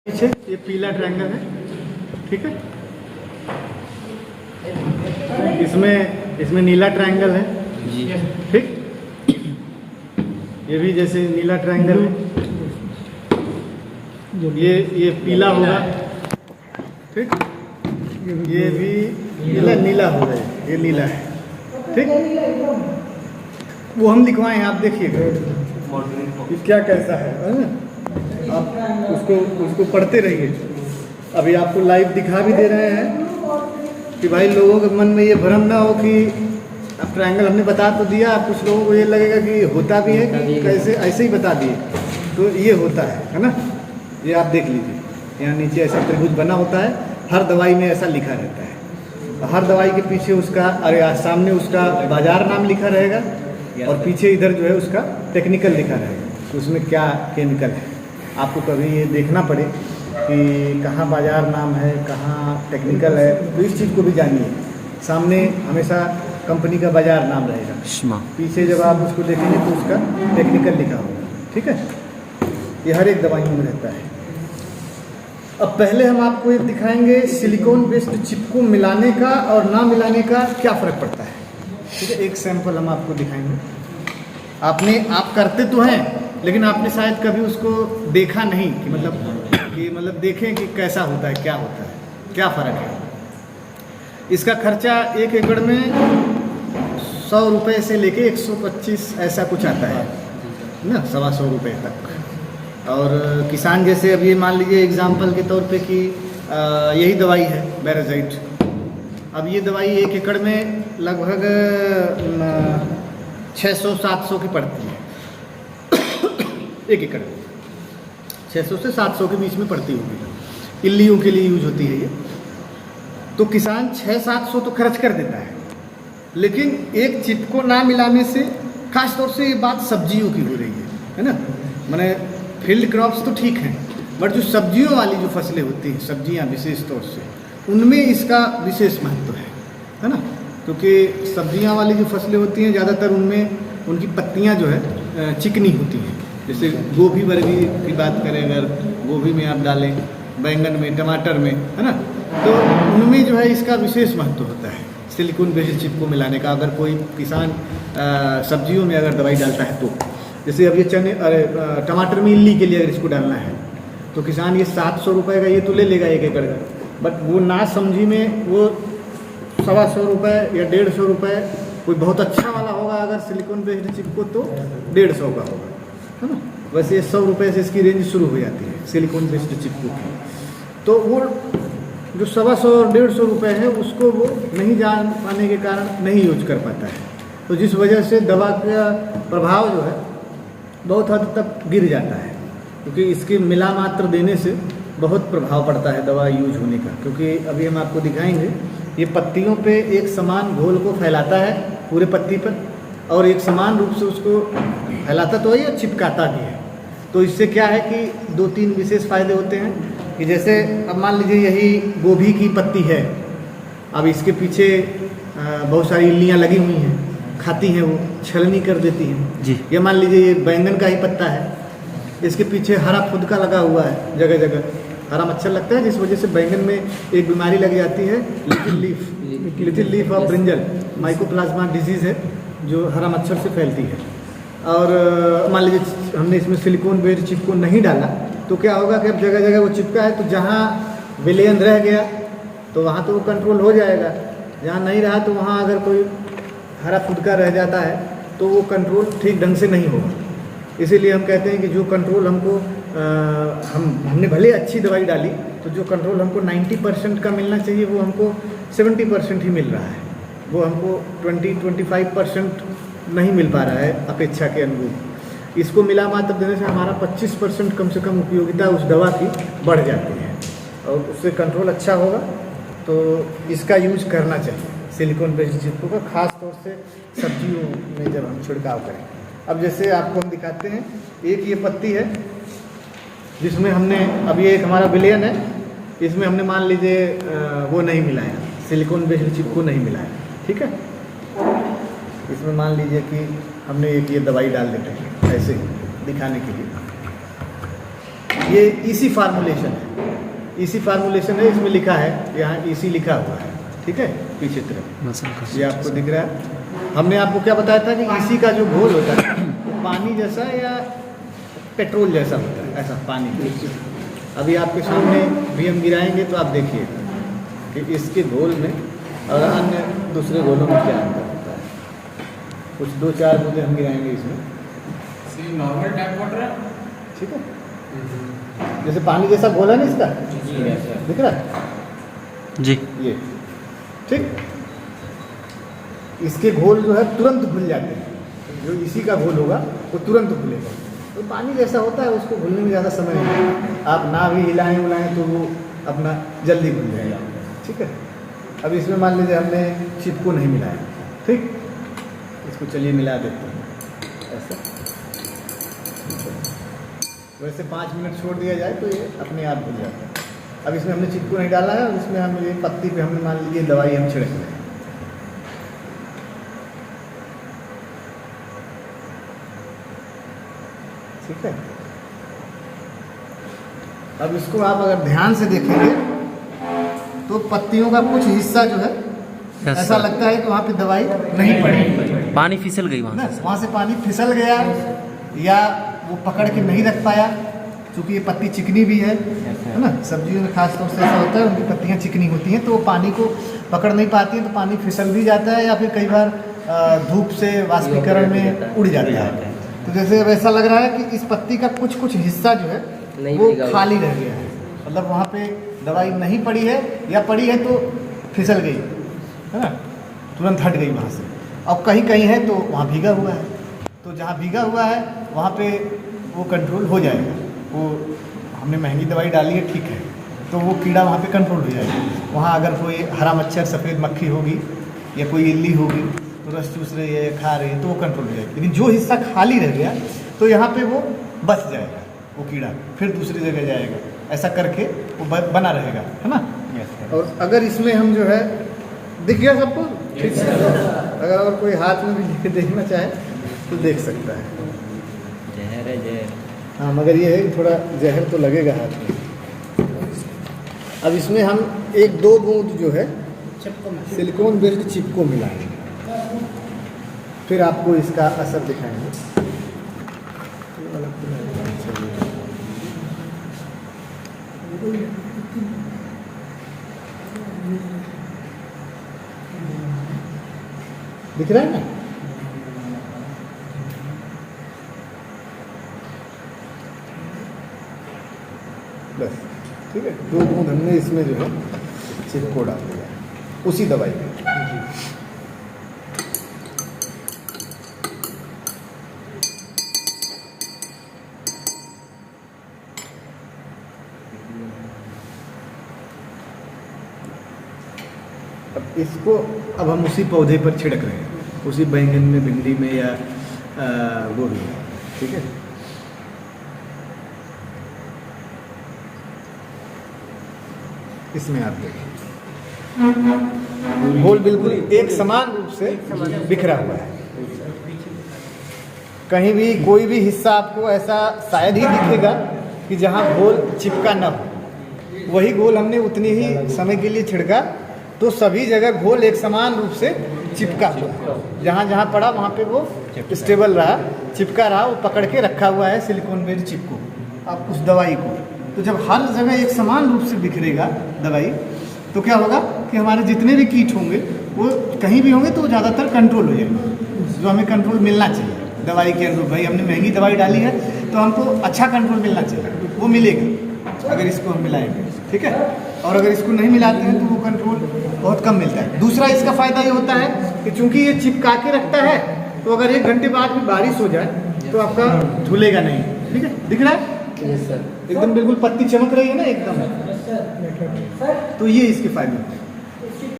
पीछे ये पीला ट्रायंगल है, ठीक है। इसमें नीला ट्रायंगल है जी, ठीक। ये भी जैसे नीला ट्रायंगल है, ये पीला होगा, ठीक। ये भी नीला होगा, ये नीला है, ठीक। वो हम लिखवाए हैं, आप देखिएगा कि क्या कैसा है ना? आप उसको पढ़ते रहिए। अभी आपको लाइव दिखा भी दे रहे हैं कि भाई लोगों के मन में ये भ्रम ना हो कि अब ट्रायंगल हमने बता तो दिया, कुछ लोगों को ये लगेगा कि होता भी है कि कैसे ऐसे ही बता दिए, तो ये होता है ना। ये आप देख लीजिए, यहाँ नीचे ऐसा त्रिभुज बना होता है, हर दवाई में ऐसा लिखा रहता है। हर दवाई के पीछे उसका सामने उसका बाजार नाम लिखा रहेगा और पीछे इधर जो है उसका टेक्निकल लिखा रहेगा, तो उसमें क्या केमिकल है। आपको कभी ये देखना पड़े कि कहाँ बाजार नाम है, कहाँ टेक्निकल है, तो इस चीज़ को भी जानिए। सामने हमेशा कंपनी का बाजार नाम रहेगा, पीछे जब आप उसको देखेंगे तो उसका टेक्निकल लिखा होगा, ठीक है। ये हर एक दवाइयों में रहता है। अब पहले हम आपको एक दिखाएंगे सिलिकॉन बेस्ड चिप को मिलाने का और ना मिलाने का क्या फ़र्क पड़ता है, ठीक है। एक सैंपल हम आपको दिखाएंगे। आप करते तो हैं, लेकिन आपने शायद कभी उसको देखा नहीं कि मतलब देखें कि कैसा होता है, क्या होता है, क्या फ़र्क है। इसका खर्चा 1 एकड़ में 100 रुपये से लेके 125 ऐसा कुछ आता है ना, 125 रुपये तक। और किसान जैसे अभी मान लीजिए एग्जाम्पल के तौर पे कि यही दवाई है बेराज़ाइट। अब ये दवाई 1 एकड़ में लगभग 600-700 की पड़ती है। 1 एकड़ 600 से 700 के बीच में पड़ती होगी, इल्लियों के लिए यूज होती है ये। तो किसान 600-700 तो खर्च कर देता है, लेकिन एक चिप को ना मिलाने से, खास तौर से ये बात सब्जियों की हो रही है ना। मैंने फील्ड क्रॉप्स तो ठीक हैं, बट जो सब्जियों वाली जो फसलें होती हैं, सब्जियां विशेष तौर से, उनमें इसका विशेष महत्व है ना। क्योंकि सब्जियां वाली जो फसलें होती हैं ज़्यादातर उनमें उनकी पत्तियां जो है चिकनी होती हैं। जैसे गोभी वर्गी की बात करें, अगर गोभी में आप डालें, बैंगन में, टमाटर में, है ना, तो उनमें जो है इसका विशेष महत्व होता है सिलिकॉन बेस्ड चिप को मिलाने का। अगर कोई किसान सब्जियों में अगर दवाई डालता है तो, जैसे अब ये टमाटर में इल्ली के लिए अगर इसको डालना है तो किसान ये 700 रुपये का ये तो ले लेगा 1 एकड़ का, बट वो ना समझी में वो 125 रुपये या 150 रुपये, कोई बहुत अच्छा वाला होगा अगर सिलिकॉन बेस्ड चिप को तो 150 का होगा, है ना। वैसे 100 रुपये से इसकी रेंज शुरू हो जाती है सिलिकॉन बेस्ड चिप की। तो वो जो 125 और 150 रुपये है उसको वो नहीं जान पाने के कारण नहीं यूज कर पाता है, तो जिस वजह से दवा का प्रभाव जो है बहुत हद तक गिर जाता है। क्योंकि इसके मिला मात्र देने से बहुत प्रभाव पड़ता है दवा यूज होने का। क्योंकि अभी हम आपको दिखाएंगे, ये पत्तियों पे एक समान घोल को फैलाता है पूरे पत्ती पर, और एक समान रूप से उसको फैलाता तो है और चिपकाता भी है। तो इससे क्या है कि 2-3 विशेष फ़ायदे होते हैं कि जैसे अब मान लीजिए यही गोभी की पत्ती है, अब इसके पीछे बहुत सारी इल्लियाँ लगी हुई हैं, खाती हैं, वो छलनी कर देती हैं जी। या मान लीजिए ये बैंगन का ही पत्ता है, इसके पीछे हरा फुदका लगा हुआ है, जगह जगह हरा मच्छर लगता है, जिस वजह से बैंगन में एक बीमारी लग जाती है little leaf of brinjal, mycoplasma disease है जो हरा मच्छर से फैलती है। और मान लीजिए हमने इसमें सिलिकॉन बेस्ड चिप को नहीं डाला तो क्या होगा कि अब जगह जगह वो चिपका है, तो जहाँ विलेन रह गया तो वहाँ तो वो कंट्रोल हो जाएगा, जहाँ नहीं रहा तो वहाँ अगर कोई हरा फुदका रह जाता है तो वो कंट्रोल ठीक ढंग से नहीं होगा। इसीलिए हम कहते हैं कि जो कंट्रोल हमको हमने भले अच्छी दवाई डाली, तो जो कंट्रोल हमको 90% का मिलना चाहिए वो हमको 70% ही मिल रहा है, वो हमको 20-25% नहीं मिल पा रहा है अपेक्षा के अनुरूप। इसको मिला मात्र देने से हमारा 25% कम से कम उपयोगिता उस दवा की बढ़ जाती है और उससे कंट्रोल अच्छा होगा। तो इसका यूज करना चाहिए सिलिकॉन बेस्ड चिप का, खास तौर से सब्जियों में जब हम छिड़काव करें। अब जैसे आपको हम दिखाते हैं, एक ये पत्ती है जिसमें हमने, अब ये एक हमारा विलेन है, इसमें हमने मान लीजिए वो नहीं मिलाया, सिलिकॉन बेस्ड चिप को नहीं मिलाया, ठीक है। इसमें मान लीजिए कि हमने एक ये दवाई डाल देते हैं ऐसे दिखाने के लिए, ये इसी फार्मूलेशन है। इसी फार्मूलेशन है, इसमें लिखा है, यहाँ इसी लिखा हुआ है, ठीक है, पीछे तरफ ये आपको दिख रहा है। हमने आपको क्या बताया था कि इसी का जो घोल होता है वो पानी जैसा या पेट्रोल जैसा होता है, ऐसा पानी। अभी आपके सामने भी हम गिराएंगे तो आप देखिए कि इसके घोल में और अन्य दूसरे घोलों में क्या अंतर होता है। कुछ 2-4 बूंदे हम गिराएंगे इसमें, नॉर्मल टैप वाटर है, ठीक है, जैसे पानी जैसा घोल है ना इसका, दिख रहा है जी, ये ठीक। इसके घोल जो है तुरंत घुल जाते हैं, जो इसी का घोल होगा वो तुरंत घुलेगा। तो पानी जैसा होता है उसको घुलने में ज़्यादा समय नहीं लगता, आप ना भी हिलाएं उलाएं तो वो अपना जल्दी घुल जाएगा, ठीक है। अब इसमें मान लीजिए हमने चिप को नहीं मिलाया, ठीक, इसको चलिए मिला देते हैं ऐसा। वैसे 5 मिनट छोड़ दिया जाए तो ये अपने आप घुल जाता है। अब इसमें हमने चिप को नहीं डाला है और इसमें हम ये पत्ती पे हमने मान लीजिए दवाई हम छिड़क रहे हैं, ठीक है। अब इसको आप अगर ध्यान से देखेंगे तो पत्तियों का कुछ हिस्सा जो है ऐसा लगता है कि वहाँ पे दवाई नहीं पड़ी, पानी फिसल गई वहाँ से पानी फिसल गया या वो पकड़ के नहीं रख पाया, क्योंकि ये पत्ती चिकनी भी है ना, सब्जियों में खास तौर से ऐसा होता है, उनकी पत्तियाँ चिकनी होती हैं तो वो पानी को पकड़ नहीं पाती हैं, तो पानी फिसल भी जाता है या फिर कई बार धूप से वाष्पीकरण में उड़ जाता है। तो जैसे अब ऐसा लग रहा है कि इस पत्ती का कुछ हिस्सा जो है वो खाली रह गया है, मतलब वहाँ पे दवाई नहीं पड़ी है या पड़ी है तो फिसल गई है ना, तुरंत हट गई वहाँ से। अब कहीं कहीं है तो वहाँ भीगा हुआ है, तो जहाँ भीगा हुआ है वहाँ पे वो कंट्रोल हो जाएगा। वो हमने महंगी दवाई डाली है, ठीक है, तो वो कीड़ा वहाँ पे कंट्रोल हो जाएगा। वहाँ अगर कोई हरा मच्छर, सफ़ेद मक्खी होगी या कोई इल्ली होगी तो रस चूस रही है, खा रही है, तो वो कंट्रोल हो जाएगी। लेकिन जो हिस्सा खाली रह गया तो यहाँ पे वो बच जाएगा, वो कीड़ा फिर दूसरी जगह जाएगा, ऐसा करके वो बना रहेगा, है ना। और अगर इसमें हम जो है, दिख गया सबको ठीक है, अगर और कोई हाथ में भी लेके देखना चाहे तो देख सकता है। जहर है जहर, हाँ, मगर ये है कि थोड़ा जहर तो लगेगा हाथ में। अब इसमें हम 1-2 बूंद जो है सिलिकॉन बेस्ड चिप को मिलाएंगे, फिर आपको इसका असर दिखाएंगे। दिख रहा है ना, बस ठीक है। 2 बूंद हमने इसमें जो है चिप को डाल दिया उसी दवाई में। अब इसको अब हम उसी पौधे पर छिड़क रहे हैं, उसी बैंगन में, भिंडी में या गोभी में, ठीक है। इसमें आप देखिए घोल बिल्कुल एक समान रूप से बिखरा हुआ है, कहीं भी कोई भी हिस्सा आपको ऐसा शायद ही दिखेगा कि जहां घोल चिपका न हो। वही घोल हमने उतनी ही समय के लिए छिड़का तो सभी जगह घोल एक समान रूप से चिपका हुआ है, जहाँ जहाँ पड़ा वहाँ पे वो स्टेबल रहा, चिपका रहा, वो पकड़ के रखा हुआ है सिलिकॉन बेस्ड चिप को, अब उस दवाई को। तो जब हर जगह एक समान रूप से बिखरेगा दवाई तो क्या होगा कि हमारे जितने भी कीट होंगे वो कहीं भी होंगे तो वो ज़्यादातर कंट्रोल हो जाएगा, जो हमें कंट्रोल मिलना चाहिए दवाई के अनुरूप। भाई हमने महंगी दवाई डाली है तो हमको अच्छा कंट्रोल मिलना चाहिए, वो मिलेगा अगर इसको हम मिलाएंगे, ठीक है। और अगर इसको नहीं मिलाते हैं तो वो कंट्रोल बहुत कम मिलता है। दूसरा इसका फ़ायदा ये होता है कि चूंकि ये चिपका के रखता है तो अगर 1 घंटे बाद भी बारिश हो जाए तो आपका धुलेगा नहीं, ठीक है। दिख रहा है एकदम बिल्कुल पत्ती चमक रही है ना एकदम, तो ये इसके फायदे हैं।